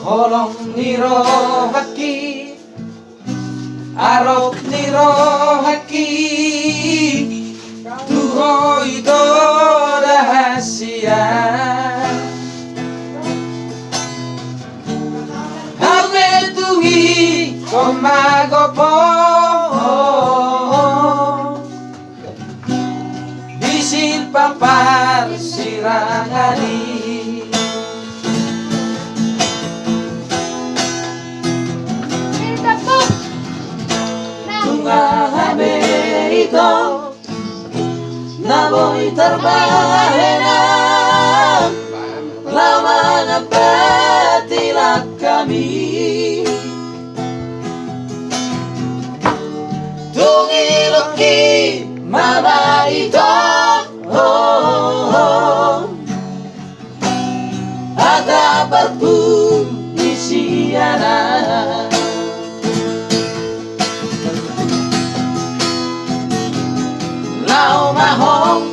Holong niro haki arok niro haki tuho ito rahasia Hame tungi komagopo bisin pampar sirangani Hame ito namoy terbahena lama ngapatilah kami tungi loki mama ito ada berpun isiana Lao mahong,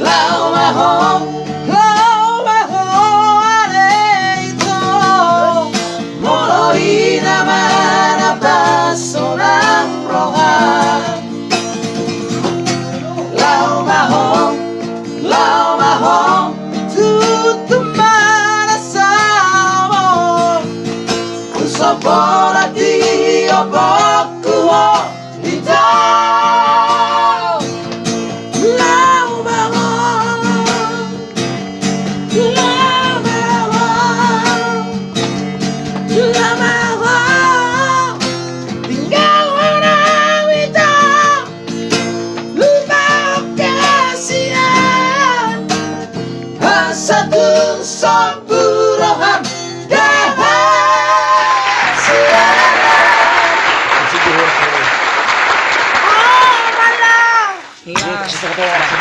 lao mahong, lao mahong are ito Moloy naman ang baso ng rohan Lao mahong, tutuman asamo Usapon at di obok kuho ito Satu samburohan Iya, kasih tahu.